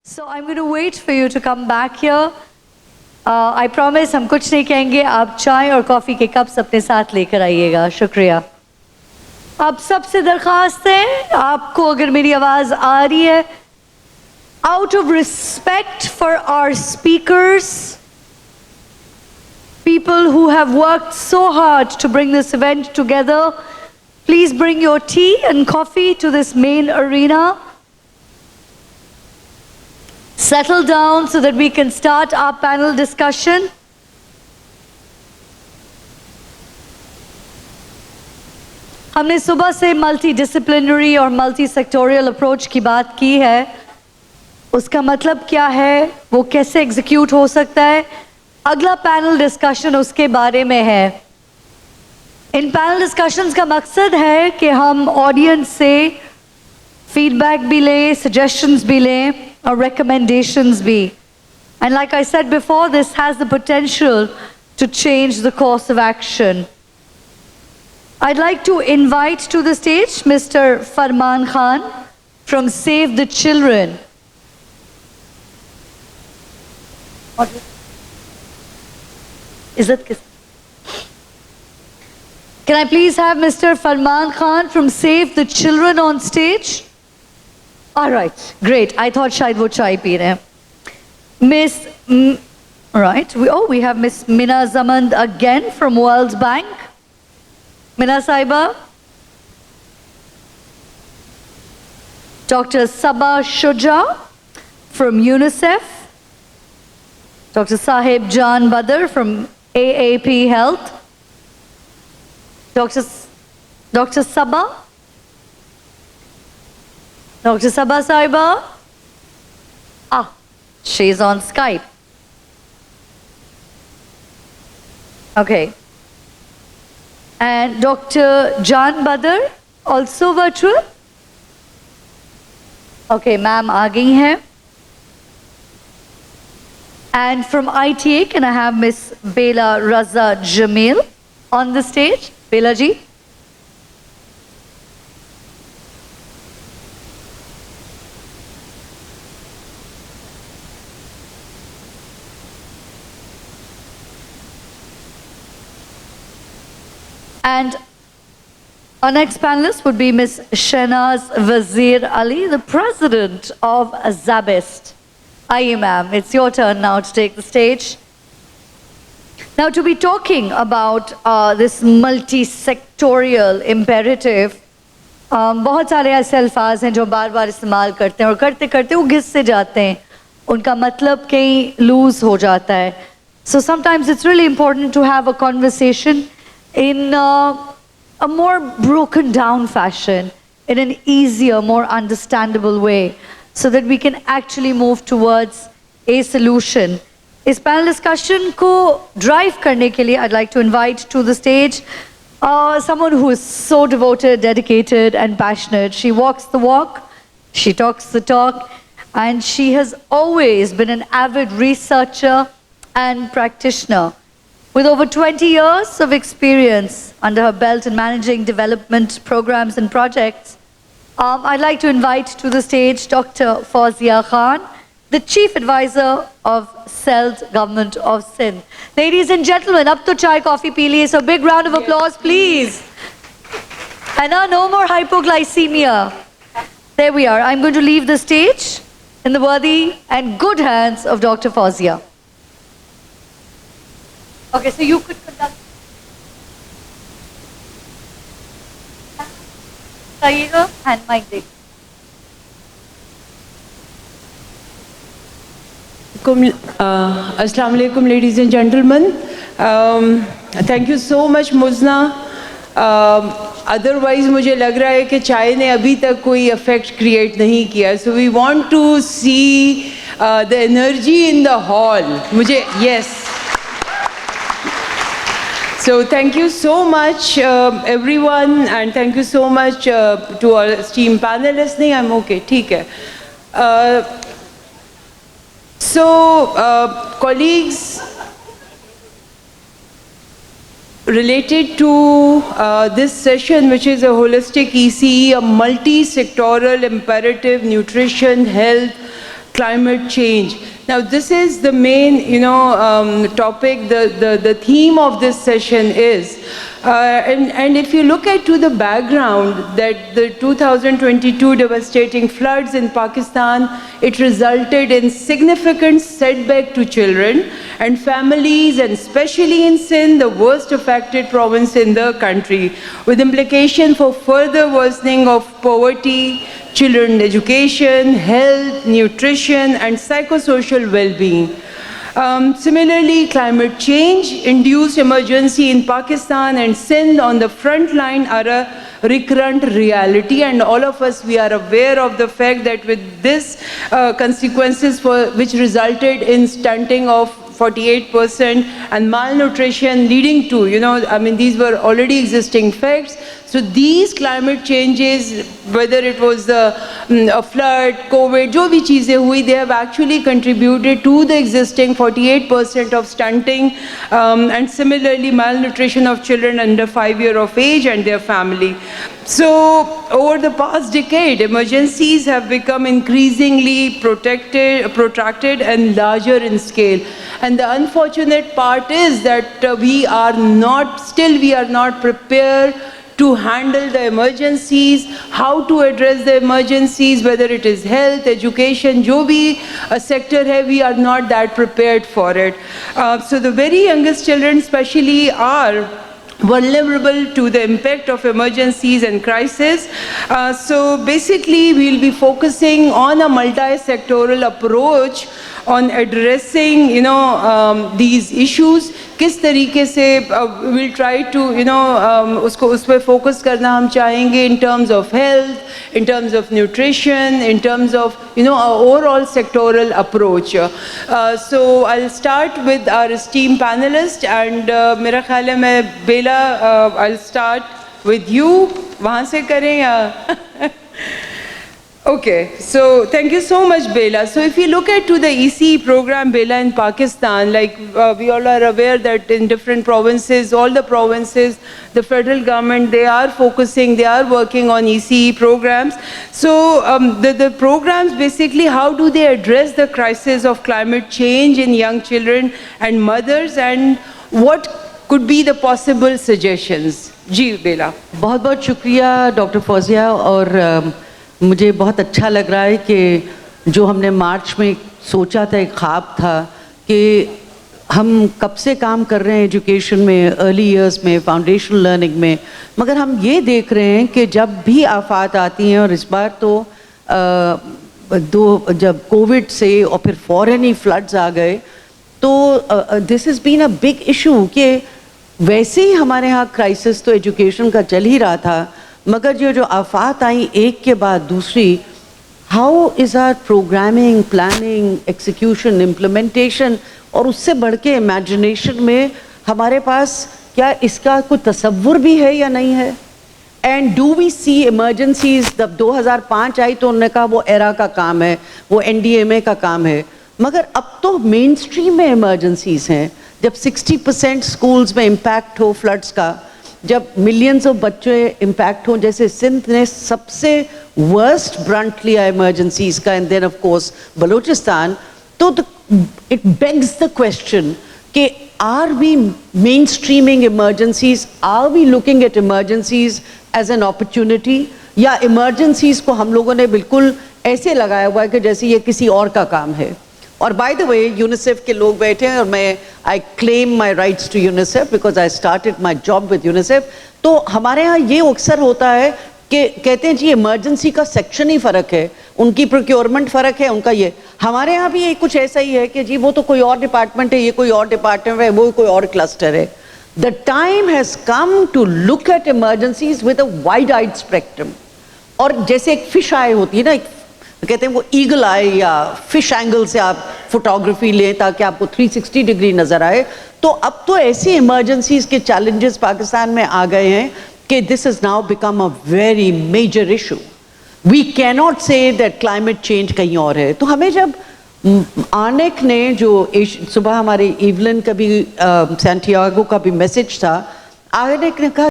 So I'm going to wait for you to come back here. I promise हम कुछ नहीं कहेंगे, आप चाय और कॉफ़ी के कप्स अपने साथ लेकर आइएगा। शुक्रिया। अब सबसे दरख्वास्त है, आपको अगर मेरी आवाज़ आ रही है, out of respect for our speakers, people who have worked so hard to bring this event together, please bring your tea and coffee to this main arena. Settle down so that we can start our panel discussion. हमने सुबह से multidisciplinary और multi-sectorial approach की बात की है. उसका मतलब क्या है, वो कैसे execute हो सकता है, अगला panel discussion उसके बारे में है. इन panel discussions का मकसद है कि हम audience से feedback भी लें, suggestions भी लें, or recommendations be. And like I said before, this has the potential to change the course of action. I'd like to invite to the stage Mr. Farman Khan from Save the Children. Is that? Can I please have Mr. Farman Khan from Save the Children on stage? All right, great. I thought shayad wo chai pee rahe hain. Miss, right, we have Miss Mina Zamand again from World Bank. Mina Saiba. Dr. Sabah Shuja from UNICEF. Dr. Sahib Jan Badr from AAP Health. Dr. Sabah. Dr. Sabah Saiba? She's on Skype. Okay. And Dr. Jan Badr, also virtual? Okay, ma'am, aa gayi hai. And from ITA, can I have Miss Bela Raza Jamil on the stage? Bela ji? And our next panelist would be Ms. Shehnaz Wazir Ali, the president of Zabist. Aye, ma'am, it's your turn now to take the stage. Now, to be talking about this multi-sectorial imperative, बहुत सारे ऐसे अल्फाज हैं जो बार-बार इस्तेमाल करते हैं और करते-करते वो घिस से जाते हैं, उनका मतलब कहीं लूज हो जाता है. So sometimes it's really important to have a conversation in a more broken down fashion, in an easier, more understandable way, so that we can actually move towards a solution. इस panel discussion को drive करने के लिए I'd like to invite to the stage someone who is so devoted, dedicated and passionate. She walks the walk, she talks the talk, and she has always been an avid researcher and practitioner. With over 20 years of experience under her belt in managing development programs and projects, I'd like to invite to the stage Dr. Fawzia Khan, the Chief Advisor of SELD Government of Sindh. Ladies and gentlemen, up to chai coffee pee liye, so big round of applause, please. And now no more hypoglycemia. There we are. I'm going to leave the stage in the worthy and good hands of Dr. Fawzia. Okay, so you could conduct. Hand mic dek. Assalamu alaikum, ladies and gentlemen. Thank you so much, Muzna. Otherwise, मुझे लग रहा है कि चाय ने अभी तक कोई effect create नहीं किया. So we want to see the energy in the hall. मुझे yes. So thank you so much, everyone, and thank you so much to our esteemed panelists. नहीं, I'm okay, ठीक है. So, colleagues, related to this session, which is a holistic ECE, a multi-sectoral imperative, nutrition, health, climate change. Now this is the main, topic, the theme of this session is. And if you look at to the background that the 2022 devastating floods in Pakistan, it resulted in significant setback to children and families, and especially in Sindh, the worst affected province in the country, with implication for further worsening of poverty, children education, health, nutrition, and psychosocial well-being. Similarly, climate change induced emergency in Pakistan and Sindh on the front line are a recurrent reality, and all of us, we are aware of the fact that with this consequences which resulted in stunting of 48% and malnutrition leading to, these were already existing facts. So these climate changes, whether it was a flood, COVID, जो भी चीज़ें हुई, they have actually contributed to the existing 48% of stunting, and similarly malnutrition of children under 5 years of age and their family. So over the past decade, emergencies have become increasingly protracted and larger in scale. And the unfortunate part is that we are not prepared to handle the emergencies, how to address the emergencies, whether it is health, education, jo bhi sector hai, we are not that prepared for it. So the very youngest children especially are vulnerable to the impact of emergencies and crises. So basically we'll be focusing on a multi-sectoral approach on addressing these issues. किस तरीके से we'll try to उस पे focus करना हम चाहेंगे in terms of health, in terms of nutrition, in terms of our overall sectoral approach. So I'll start with our esteemed panelists, and मेरा ख्याल है मैं बेला, I'll start with you. वहाँ से करें या Okay, so thank you so much, Bela. So if you look at to the ECE program, Bela, in Pakistan, like we all are aware that in different provinces, all the provinces, the federal government, they are working on ECE programs. So the programs, basically, how do they address the crisis of climate change in young children and mothers, and what could be the possible suggestions? Ji, Bela. बहुत बहुत शुक्रिया doctor Fauzia, और मुझे बहुत अच्छा लग रहा है कि जो हमने मार्च में सोचा था, एक ख्वाब था कि हम कब से काम कर रहे हैं एजुकेशन में, अर्ली इयर्स में, फाउंडेशनल लर्निंग में, मगर हम ये देख रहे हैं कि जब भी आफात आती हैं, और इस बार तो जब कोविड से और फिर फॉरेन ही फ्लड्स आ गए, तो this has been a big issue कि वैसे ही हमारे यहाँ क्राइसिस तो एजुकेशन का चल ही रहा था, मगर जो आफात आई एक के बाद दूसरी, how is R programming, planning, execution, implementation, और उससे बढ़ के इमेजिनेशन में हमारे पास क्या इसका कोई तसव्वुर भी है या नहीं है? And do we see emergencies? जब 2005 आई तो उन्होंने कहा वो एरा का काम है, वो NDMA का काम है, मगर अब तो मेन स्ट्रीम में इमरजेंसीज हैं। जब 60% स्कूल्स में इम्पैक्ट हो फ्लड्स का, जब मिलियंस ऑफ बच्चे इम्पैक्ट हों, जैसे सिंध ने सबसे वर्स्ट ब्रंट लिया इमरजेंसीज का, and then of course Balochistan, तो इट बेग्स द क्वेश्चन कि are we mainstreaming emergencies, are we looking at emergencies as an opportunity, या इमरजेंसीज को हम लोगों ने बिल्कुल ऐसे लगाया हुआ है कि जैसे ये किसी और का काम है। और बाय द वे यूनिसेफ के लोग बैठे हैं, और मैं I claim my rights to UNICEF because I started my job with UNICEF. तो हमारे यहाँ ये अक्सर होता है कि कहते हैं जी इमरजेंसी का सेक्शन ही फ़र्क है, उनकी प्रोक्योरमेंट फ़र्क है, उनका ये। हमारे यहाँ भी ये कुछ ऐसा ही है कि जी वो तो कोई और डिपार्टमेंट है, ये कोई और डिपार्टमेंट है, वो कोई और क्लस्टर है। The time has come to look at emergencies with a wide eyed spectrum. और जैसे एक फिश आई होती है ना, कहते हैं वो ईगल आई या फिश एंगल से आप फोटोग्राफी लें ताकि आपको 360 डिग्री नज़र आए, तो अब तो ऐसी इमरजेंसीज के चैलेंजेस पाकिस्तान में आ गए हैं कि this is now become a very major issue. We cannot say that climate change कहीं और है। तो हमें जब आनेक ने जो सुबह हमारे इवलिन का भी सैंटियागो का भी मैसेज था, आनेक ने कहा